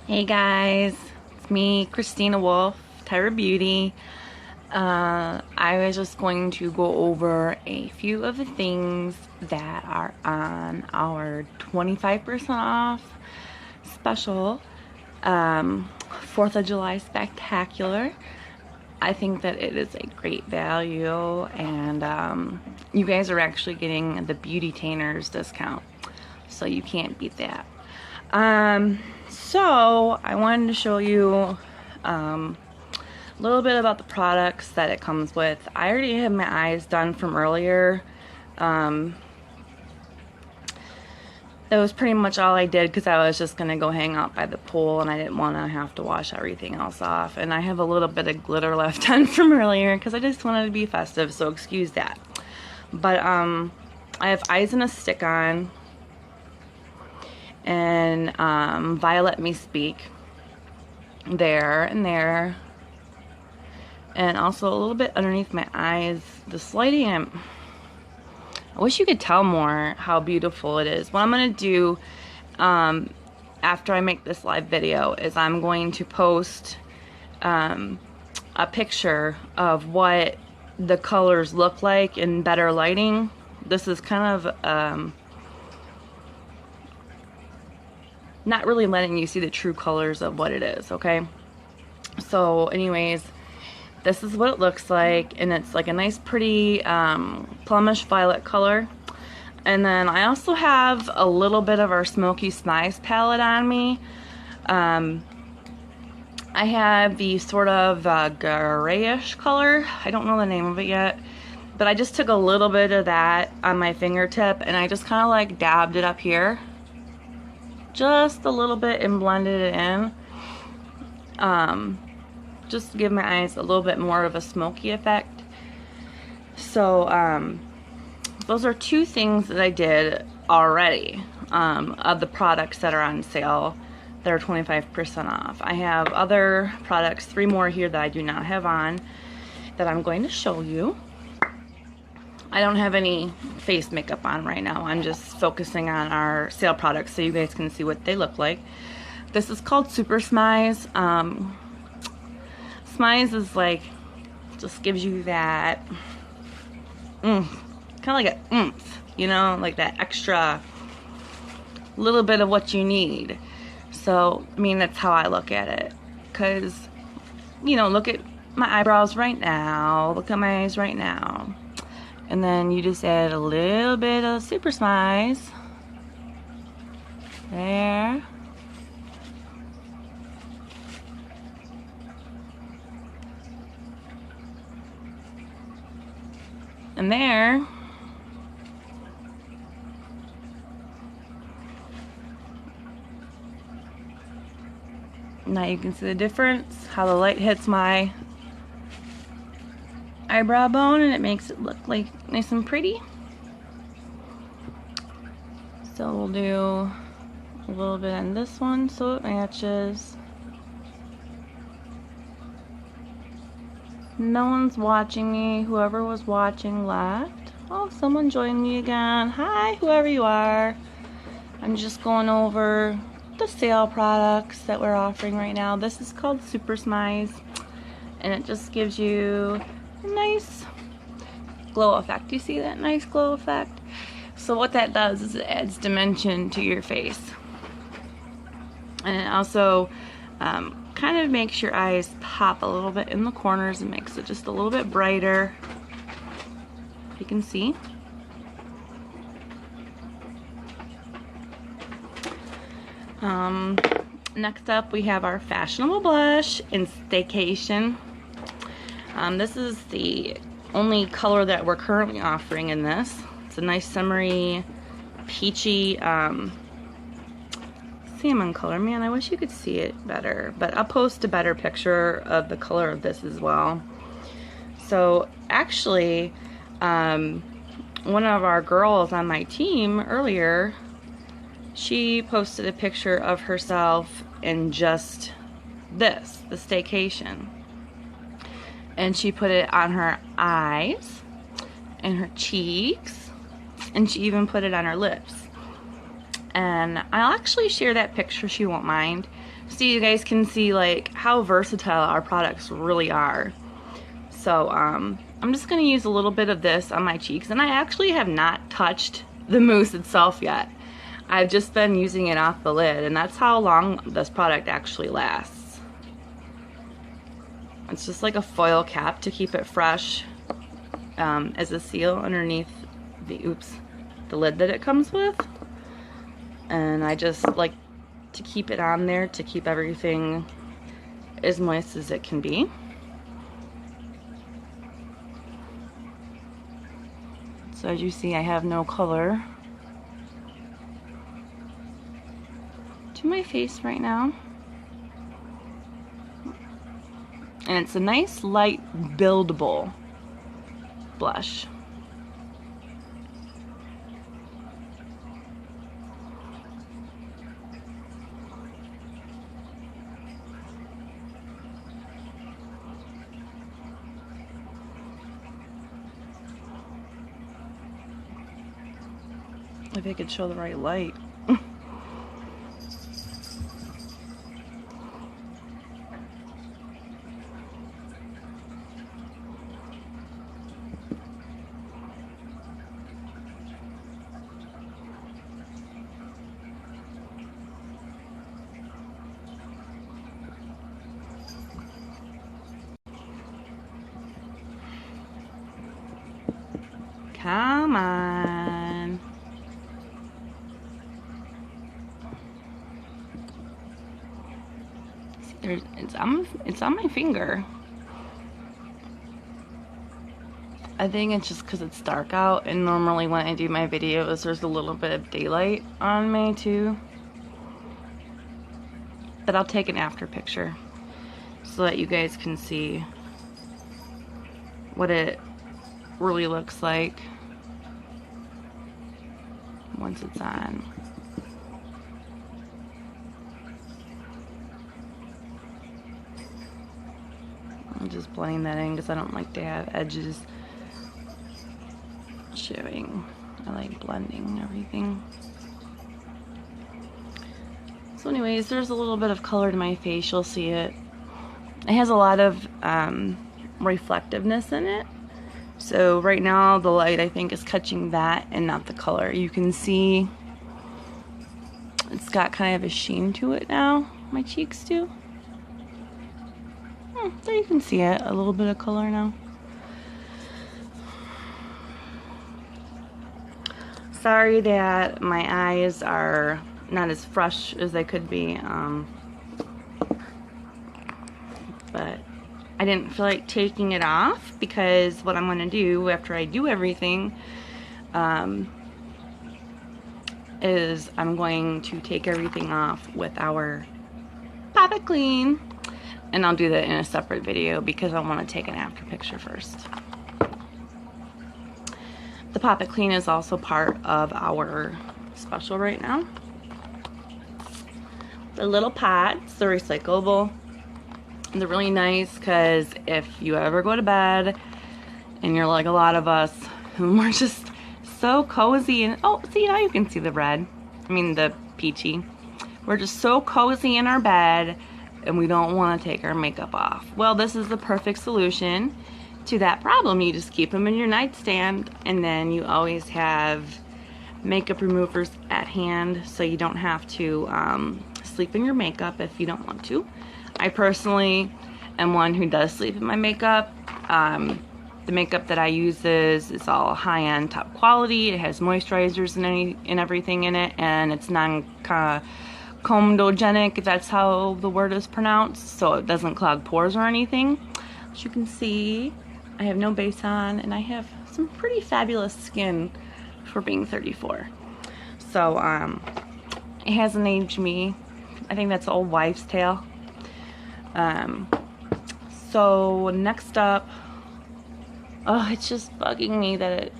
Hey guys, it's me, Christina Wolf, Tyra Beauty. I was just going to go over a few of the things that are on our 25% off special 4th of July Spectacular. I think that it is a great value, and you guys are actually getting the Beauty-tainers discount, so you can't beat that. So I wanted to show you a little bit about the products that it comes with. I already had my eyes done from earlier. That was pretty much all I did because I was just gonna go hang out by the pool and I didn't want to have to wash everything else off. And I have a little bit of glitter left on from earlier because I just wanted to be festive, so excuse that. But I have eyes and a stick on, and Violet Me Speak there and there, and also a little bit underneath my eyes. This lighting, I wish you could tell more how beautiful it is. What I'm gonna do after I make this live video is I'm going to post a picture of what the colors look like in better lighting. This is kind of not really letting you see the true colors of what it is, okay? So anyways, this is what it looks like, and it's like a nice pretty plumish violet color. And then I also have a little bit of our Smoky Smiles palette on me. I have the sort of grayish color. I don't know the name of it yet, but I just took a little bit of that on my fingertip and I just kind of like dabbed it up here just a little bit and blended it in, just to give my eyes a little bit more of a smoky effect. So those are two things that I did already of the products that are on sale that are 25% off. I have other products, 3 more here that I do not have on, that I'm going to show you. I don't have any face makeup on right now. I'm just focusing on our sale products so you guys can see what they look like. This is called Super Smiles. Smiles is like, just gives you that, kind of like an oomph, you know, like that extra little bit of what you need. So, I mean, that's how I look at it. Because, you know, look at my eyebrows right now. Look at my eyes right now. And then you just add a little bit of Super Smiles. There. And there. Now you can see the difference, how the light hits my eyebrow bone and it makes it look like nice and pretty. So we'll do a little bit on this one so it matches. No one's watching me. Whoever was watching left. Oh, someone joined me again. Hi, whoever you are. I'm just going over the sale products that we're offering right now. This is called Super Smiles, and it just gives you a nice glow effect. You see that nice glow effect? So what that does is it adds dimension to your face, and it also kind of makes your eyes pop a little bit in the corners and makes it just a little bit brighter. You can see. Next up we have our fashionable blush in Staycation. This is the only color that we're currently offering in this. It's a nice summery, peachy salmon color. Man, I wish you could see it better, but I'll post a better picture of the color of this as well. So actually, one of our girls on my team earlier, she posted a picture of herself in just this, the Staycation. And she put it on her eyes and her cheeks, and she even put it on her lips. And I'll actually share that picture if you won't mind, so you guys can see like how versatile our products really are. So I'm just going to use a little bit of this on my cheeks, and I actually have not touched the mousse itself yet. I've just been using it off the lid, and that's how long this product actually lasts. It's just like a foil cap to keep it fresh as a seal underneath the lid that it comes with. And I just like to keep it on there to keep everything as moist as it can be. So as you see, I have no color to my face right now. And it's a nice light buildable blush. If I could show the right light. Come on. See, it's on my finger. I think it's just because it's dark out, and normally when I do my videos there's a little bit of daylight on me too. But I'll take an after picture so that you guys can see what it really looks like once it's on. I'm just blending that in because I don't like to have edges showing. I like blending everything. So anyways, there's a little bit of color to my face. You'll see it. It has a lot of reflectiveness in it. So right now the light, I think, is catching that and not the color. You can see it's got kind of a sheen to it now. My cheeks do. There you can see it. A little bit of color now. Sorry that my eyes are not as fresh as they could be, but I didn't feel like taking it off, because what I'm going to do after I do everything is I'm going to take everything off with our Pop It Clean, and I'll do that in a separate video because I want to take an after picture first. The Pop It Clean is also part of our special right now. The little pots, they're recyclable. They're really nice because if you ever go to bed and you're like a lot of us, and we're just so cozy, and oh, see, now you can see the red. I mean the peachy. We're just so cozy in our bed and we don't want to take our makeup off. Well, this is the perfect solution to that problem. You just keep them in your nightstand, and then you always have makeup removers at hand, so you don't have to sleep in your makeup if you don't want to. I personally am one who does sleep in my makeup. The makeup that I use is all high-end, top quality. It has moisturizers and everything in it, and it's non-comedogenic, if that's how the word is pronounced, so it doesn't clog pores or anything. As you can see, I have no base on, and I have some pretty fabulous skin for being 34. So it hasn't aged me. I think that's old wives' tale. So next up, oh, it's just bugging me that it's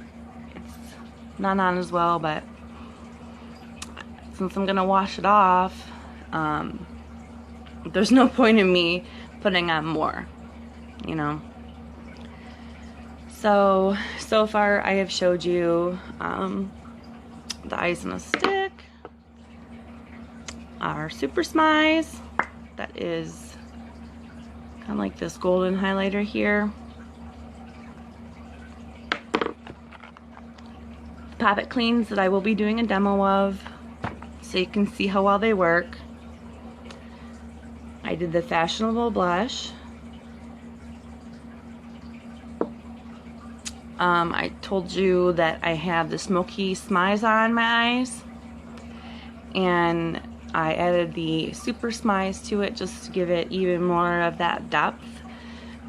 not on as well, but since I'm gonna wash it off, there's no point in me putting on more, you know. So far I have showed you the eyes on a stick, our Super Smize. That is kind of like this golden highlighter here. Pop It Cleans that I will be doing a demo of so you can see how well they work. I did the Fashionable Blush. I told you that I have the Smoky Smize on my eyes, and I added the Super Smize to it just to give it even more of that depth.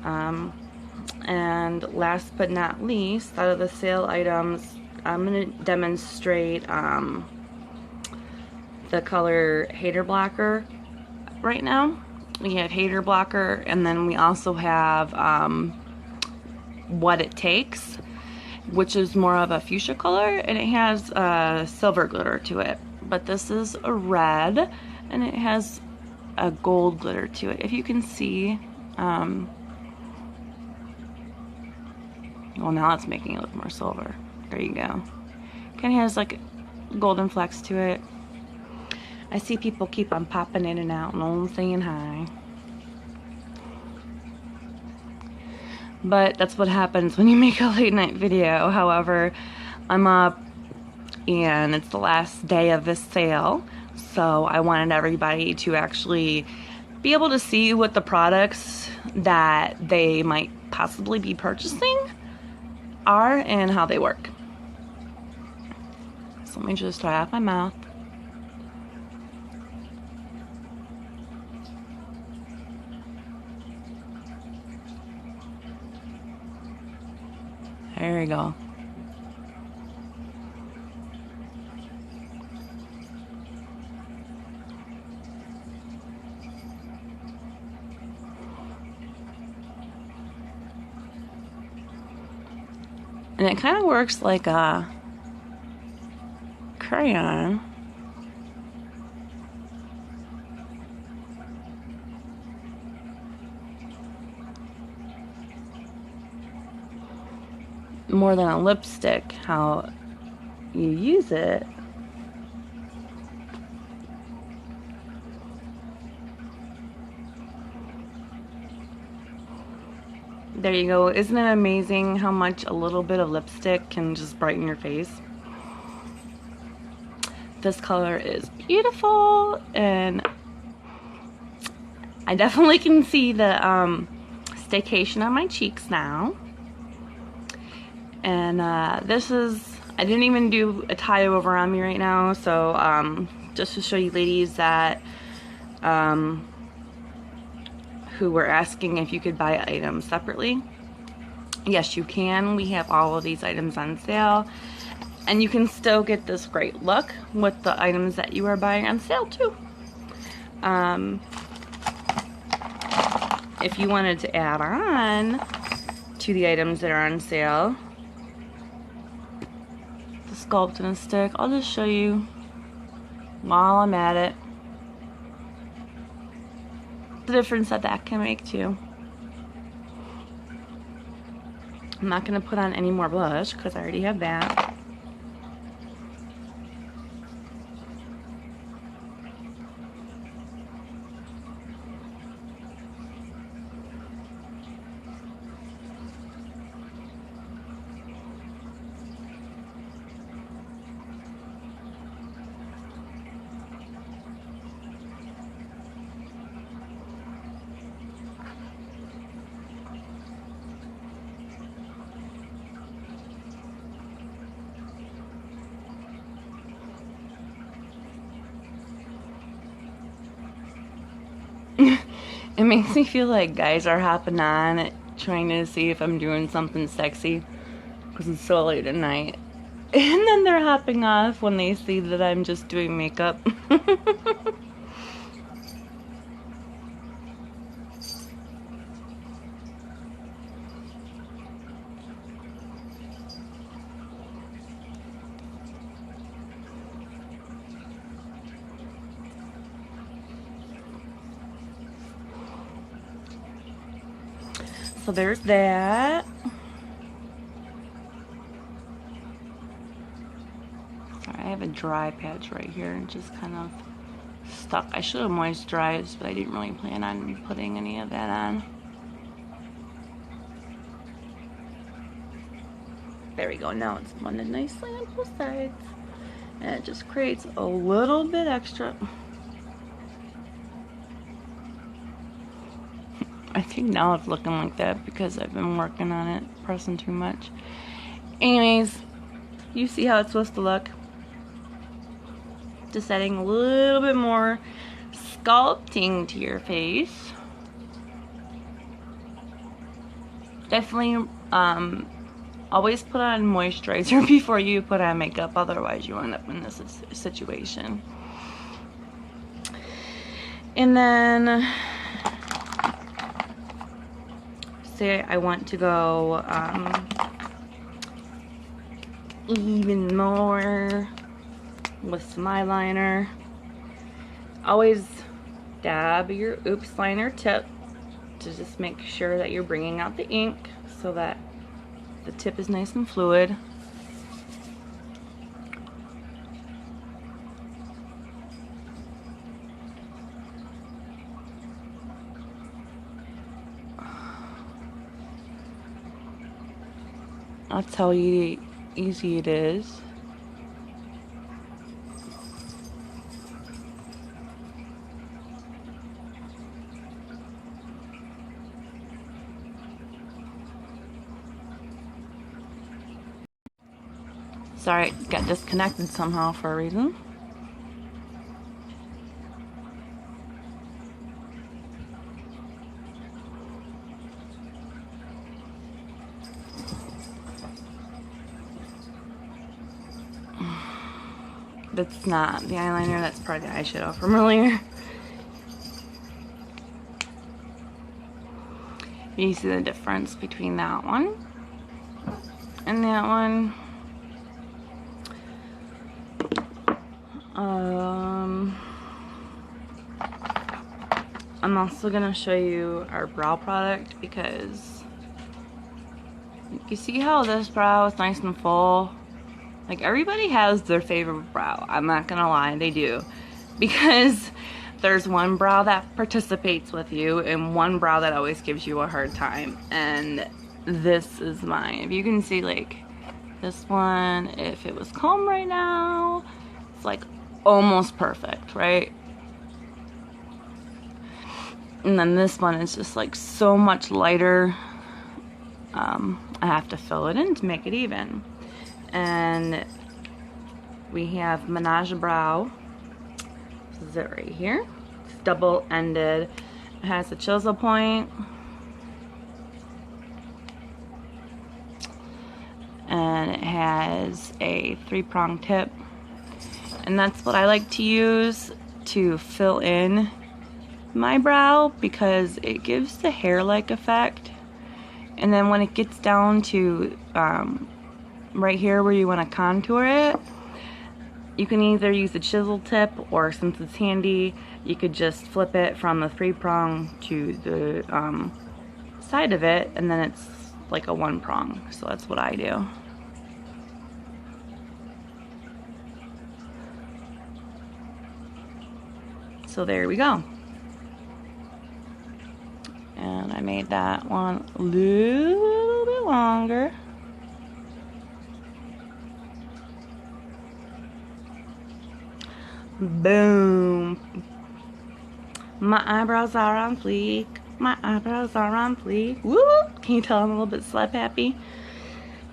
And last but not least, out of the sale items, I'm going to demonstrate the color Hater Blocker right now. We have Hater Blocker, and then we also have What It Takes, which is more of a fuchsia color, and it has silver glitter to it. But this is a red, and it has a gold glitter to it. If you can see, well, now it's making it look more silver. There you go. Kind of has like golden flecks to it. I see people keep on popping in and out and all saying hi. But that's what happens when you make a late night video. However, I'm up and it's the last day of this sale, so I wanted everybody to actually be able to see what the products that they might possibly be purchasing are and how they work. So let me just dry off my mouth. There you go. And it kind of works like a crayon. More than a lipstick, how you use it. There you go. Isn't it amazing how much a little bit of lipstick can just brighten your face? This color is beautiful, and I definitely can see the staycation on my cheeks now. And this is, I didn't even do a tie over on me right now, so just to show you ladies that who were asking if you could buy items separately. Yes, you can. We have all of these items on sale, and you can still get this great look with the items that you are buying on sale too. If you wanted to add on to the items that are on sale, the Sculpt and a Stick, I'll just show you while I'm at it the difference that that can make too. I'm not going to put on any more blush because I already have that. It makes me feel like guys are hopping on it, trying to see if I'm doing something sexy because it's so late at night. And then they're hopping off when they see that I'm just doing makeup. So there's that. Sorry, I have a dry patch right here and just kind of stuck. I should have moisturized, but I didn't really plan on putting any of that on. There we go. Now it's blended nicely on both sides. And it just creates a little bit extra. I think now it's looking like that because I've been working on it, pressing too much. Anyways, you see how it's supposed to look. Just adding a little bit more sculpting to your face. Definitely always put on moisturizer before you put on makeup, otherwise you end up in this situation. And then say I want to go even more with some eyeliner. Always dab your Oops liner tip to just make sure that you're bringing out the ink so that the tip is nice and fluid. That's how easy it is. Sorry, it got disconnected somehow for a reason. That's not the eyeliner, that's part of the eyeshadow from earlier. You see the difference between that one and that one. I'm also gonna show you our brow product because you see how this brow is nice and full. Like, everybody has their favorite brow. I'm not gonna lie, they do. Because there's one brow that participates with you and one brow that always gives you a hard time. And this is mine. If you can see, like, this one, if it was calm right now, it's like almost perfect, right? And then this one is just like so much lighter. I have to fill it in to make it even. And we have Menage a Brow. This is it right here. It's double-ended. It has a chisel point. And it has a 3-prong tip. And that's what I like to use to fill in my brow because it gives the hair-like effect. And then when it gets down to right here where you want to contour it, you can either use the chisel tip, or since it's handy, you could just flip it from the 3-prong to the side of it, and then it's like a 1-prong. So that's what I do. So there we go. And I made that one a little bit longer. Boom. My eyebrows are on fleek. My eyebrows are on fleek. Woo! Can you tell I'm a little bit slap happy?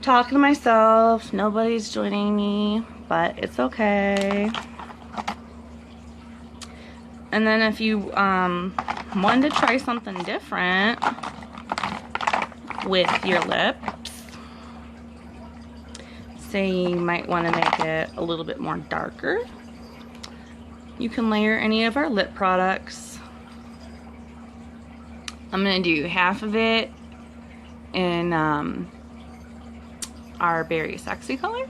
Talking to myself. Nobody's joining me, but it's okay. And then if you wanted to try something different with your lips, say you might want to make it a little bit more darker, you can layer any of our lip products. I'm going to do half of it in our Berry Sexy color.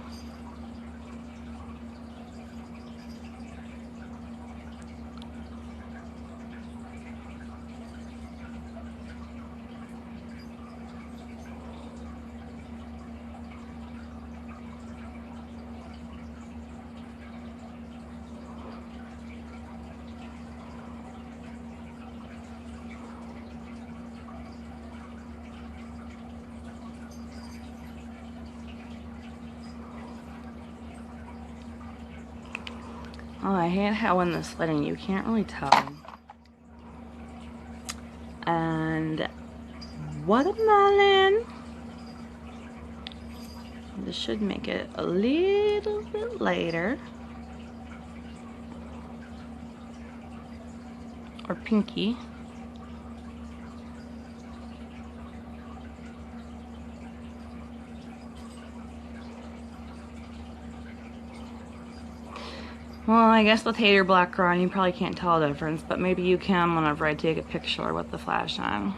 Oh, I hate how when the slitting you can't really tell. And watermelon. This should make it a little bit lighter. Or pinky. Well, I guess with hater black on, you probably can't tell the difference, but maybe you can whenever I take a picture with the flash on.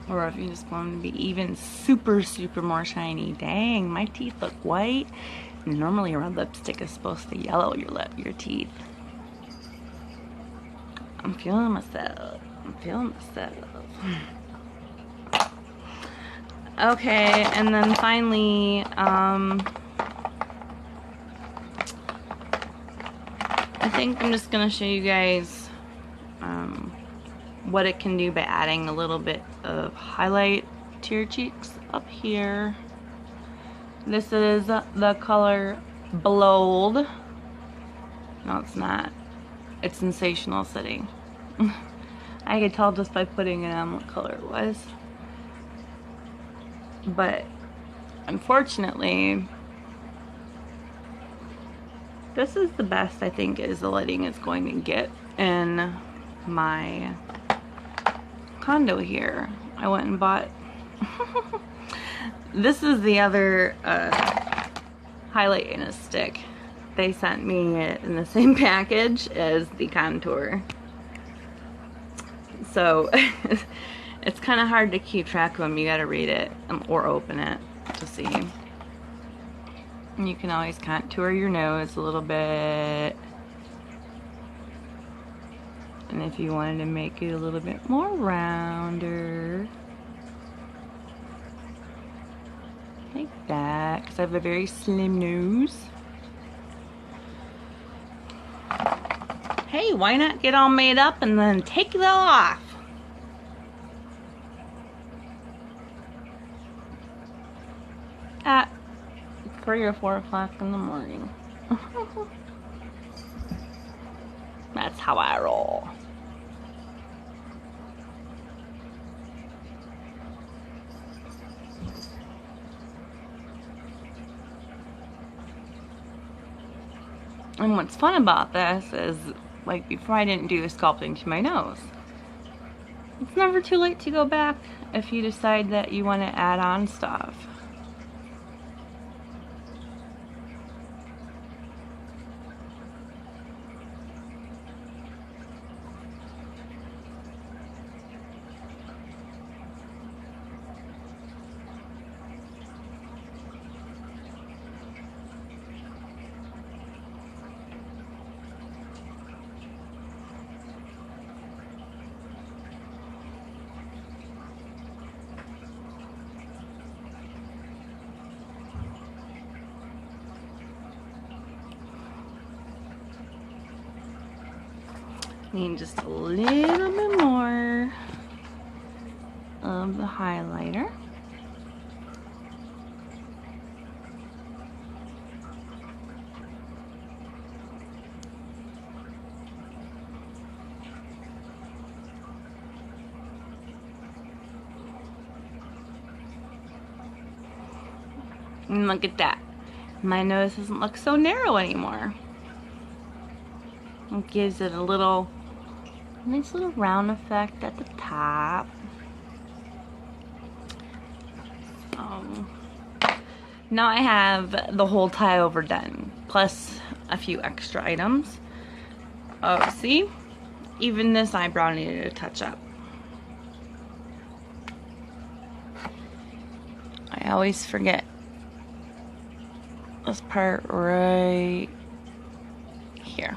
Or if you just want them to be even super more shiny. Dang, my teeth look white. Normally red lipstick is supposed to yellow your teeth. I'm feeling myself. I'm feeling myself. Okay, and then finally, I think I'm just gonna show you guys what it can do by adding a little bit of highlight to your cheeks up here. This is the color Bold. No, it's not. It's Sensational City. I could tell just by putting it on what color it was. But unfortunately, this is the best I think is the lighting it's going to get in my condo here. I went and bought this is the other highlight in a stick. They sent me it in the same package as the contour. So it's kind of hard to keep track of them. You gotta read it or open it to see. And you can always contour your nose a little bit. And if you wanted to make it a little bit more rounder, like that, because I have a very slim nose. Hey, why not get all made up and then take it all off? At 3 or 4 o'clock in the morning. That's how I roll. And what's fun about this is, like before I didn't do sculpting to my nose. It's never too late to go back if you decide that you want to add on stuff. Need just a little bit more of the highlighter. And look at that. My nose doesn't look so narrow anymore. It gives it a nice little round effect at the top. Now I have the whole tie over done, plus a few extra items. Oh, see? Even this eyebrow needed a touch up. I always forget this part right here.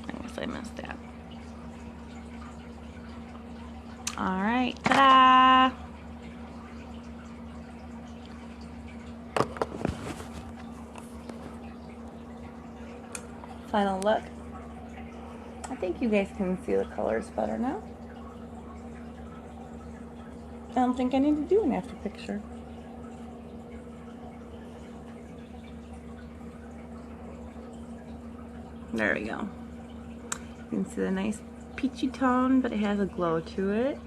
I guess I missed that. Alright, ta-da! final look. I think you guys can see the colors better now. I don't think I need to do an after picture. There we go. You can see the nice peachy tone, but it has a glow to it.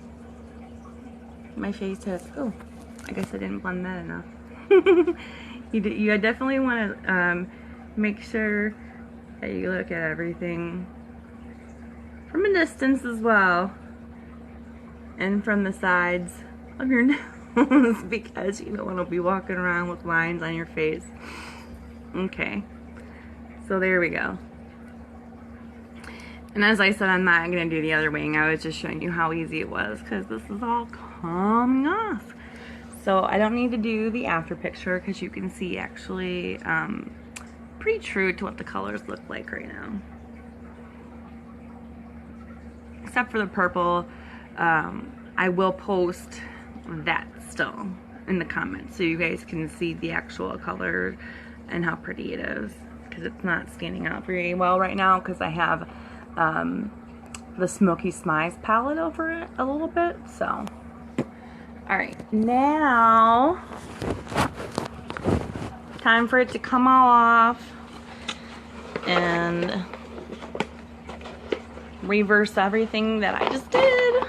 My face has, oh, I guess I didn't blend that enough. You definitely want to make sure that you look at everything from a distance as well, and from the sides of your nose, because you don't want to be walking around with lines on your face. Okay, so there we go. And as I said, I'm not going to do the other wing. I was just showing you how easy it was, because this is all coming off. So I don't need to do the after picture, because you can see actually pretty true to what the colors look like right now. Except for the purple. I will post that still in the comments so you guys can see the actual color and how pretty it is, because it's not standing out very well right now because I have the Smoky Smiles palette over it a little bit. So alright, now time for it to come all off and reverse everything that I just did.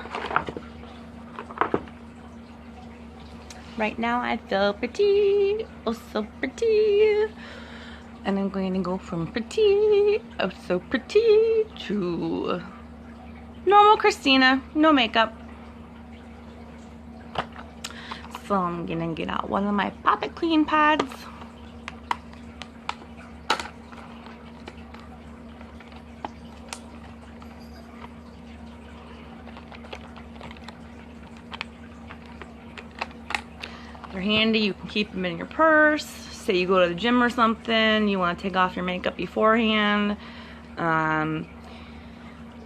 Right now I feel pretty, oh so pretty. And I'm going to go from pretty, oh so pretty, to normal Christina, no makeup. So I'm gonna get out one of my Pop It Clean pads. They're handy, you can keep them in your purse. Say you go to the gym or something, you want to take off your makeup beforehand,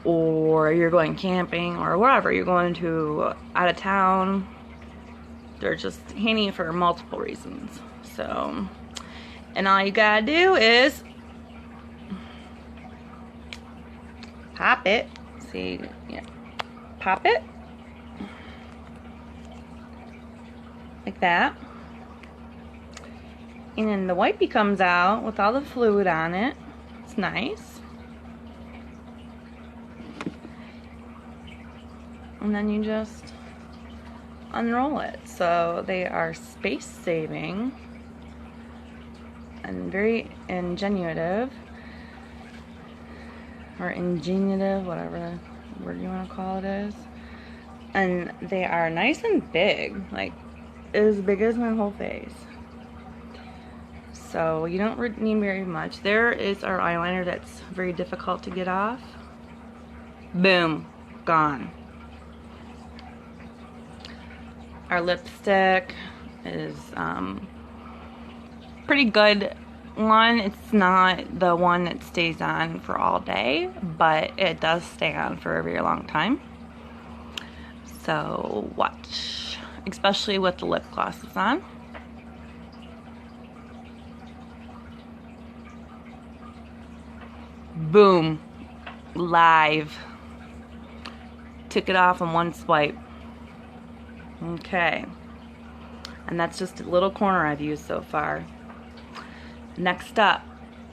or you're going camping or wherever you're going to out of town. They're just handy for multiple reasons. So, and all you gotta do is pop it. See, yeah, pop it like that. And then the wipey comes out with all the fluid on it. It's nice. And then you just unroll it. So they are space saving and very ingenuitive, or ingeniative, whatever word you want to call it is. And they are nice and big, like as big as my whole face. So you don't need very much. There is our eyeliner that's very difficult to get off. Boom, gone. Our lipstick is pretty good one. It's not the one that stays on for all day, but it does stay on for a very long time. So watch, especially with the lip glosses on. Boom, live. Took it off in one swipe. Okay, and that's just a little corner I've used so far. Next up,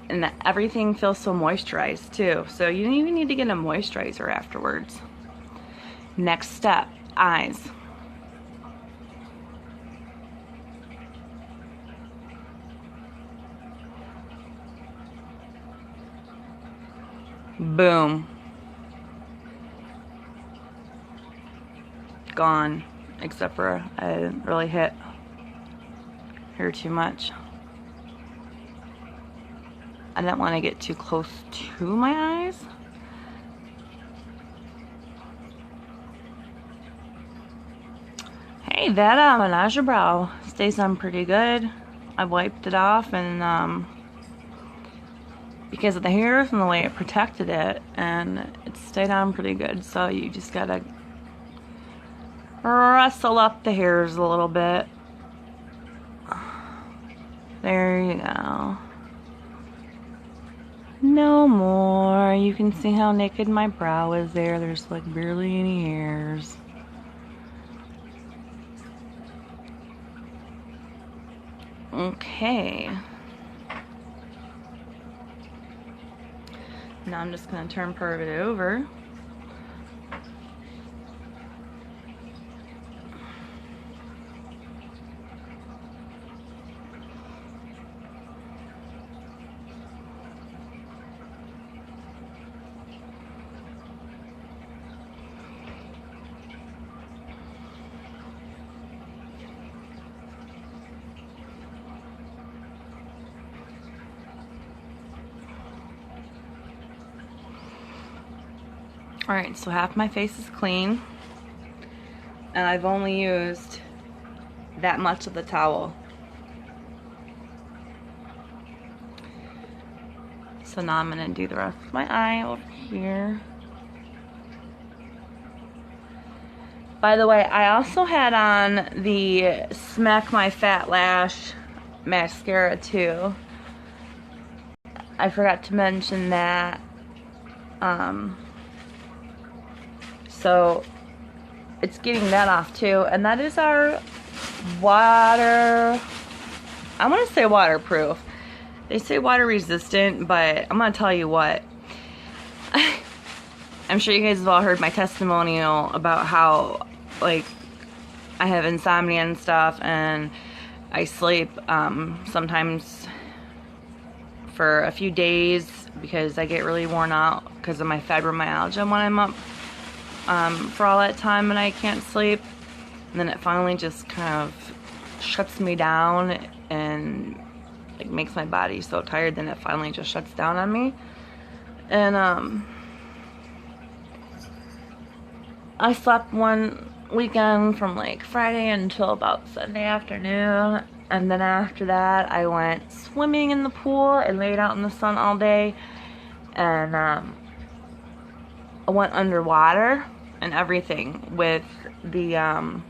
and everything feels so moisturized too, so you don't even need to get a moisturizer afterwards. Next step, eyes. Boom. Gone. Except for I didn't really hit here too much. I didn't want to get too close to my eyes. Hey, that Menage a Brow stays on pretty good. I wiped it off, and because of the hairs and the way it protected it, and it stayed on pretty good. So you just gotta rustle up the hairs a little bit. There you go. No more. You can see how naked my brow is there. There's like barely any hairs. Okay. Now I'm just going to turn part of it over. Alright, so half my face is clean, and I've only used that much of the towel. So now I'm going to do the rest of my eye over here. By the way, I also had on the Smack My Fat Lash mascara too. I forgot to mention that. So it's getting that off too, and that is our water, I want to say waterproof. They say water resistant, but I'm gonna tell you what, I'm sure you guys have all heard my testimonial about how like I have insomnia and stuff, and I sleep sometimes for a few days because I get really worn out because of my fibromyalgia when I'm up for all that time and I can't sleep. And then it finally just kind of shuts me down and like makes my body so tired, then it finally just shuts down on me. And I slept one weekend from like Friday until about Sunday afternoon, and then after that I went swimming in the pool and laid out in the sun all day, and I went underwater and everything with the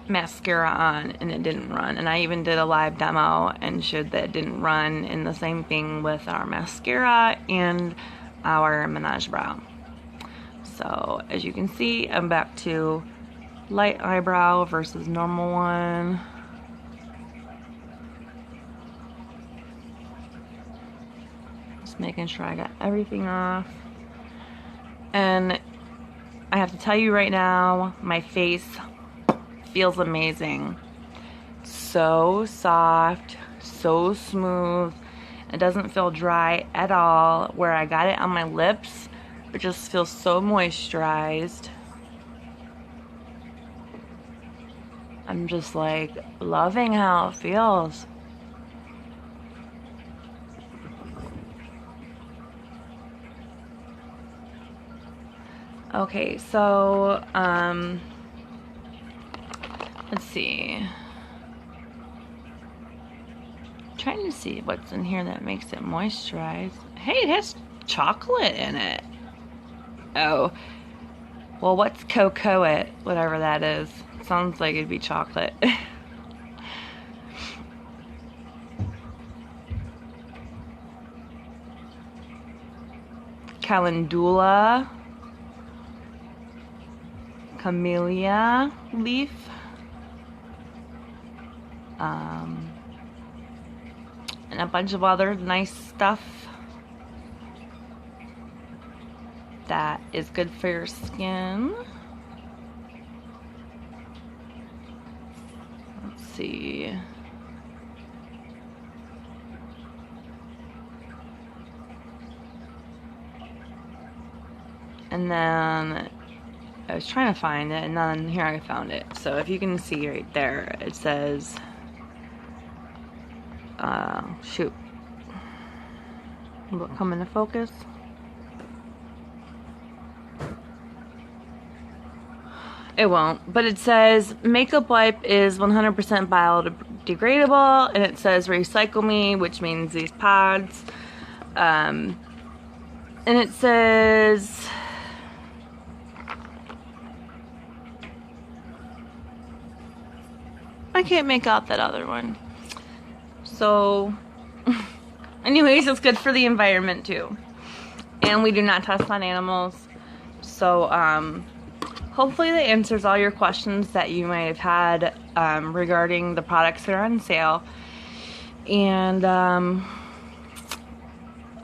mascara on, and it didn't run. And I even did a live demo and showed that it didn't run, and the same thing with our mascara and our Menage brow. So as you can see, I'm back to light eyebrow versus normal one. Just making sure I got everything off. And I have to tell you right now, my face feels amazing. So soft, so smooth. It doesn't feel dry at all. Where I got it on my lips, it just feels so moisturized. I'm just like loving how it feels. Okay, so let's see. I'm trying to see what's in here that makes it moisturize. Hey, it has chocolate in it. Oh, well, what's cocoa? Whatever that is. Sounds like it'd be chocolate. Calendula, camellia leaf, and a bunch of other nice stuff that is good for your skin. Let's see. And then I was trying to find it, and then here I found it. So if you can see right there, it says, shoot, will it come into focus? It won't, but it says makeup wipe is 100% biodegradable, and it says recycle me, which means these pods. And it says I can't make out that other one. So Anyways, it's good for the environment too. And we do not test on animals. So, hopefully that answers all your questions that you might have had regarding the products that are on sale. And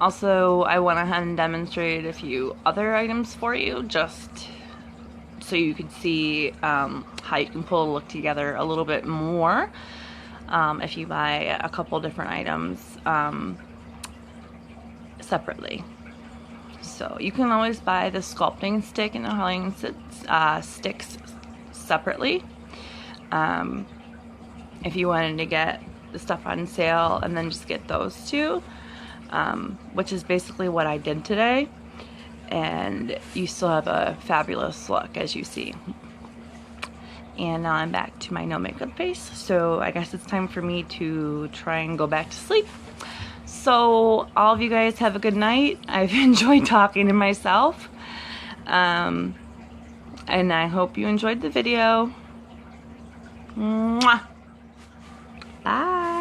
also, I went ahead and demonstrated a few other items for you, just so you could see how you can pull a look together a little bit more if you buy a couple different items separately. So you can always buy the sculpting stick and the highlighting sticks separately if you wanted to get the stuff on sale and then just get those two, which is basically what I did today, and you still have a fabulous look, as you see. And now I'm back to my no makeup face, so I guess it's time for me to try and go back to sleep. So all of you guys have a good night. I've enjoyed talking to myself, and I hope you enjoyed the video. Mwah. Bye.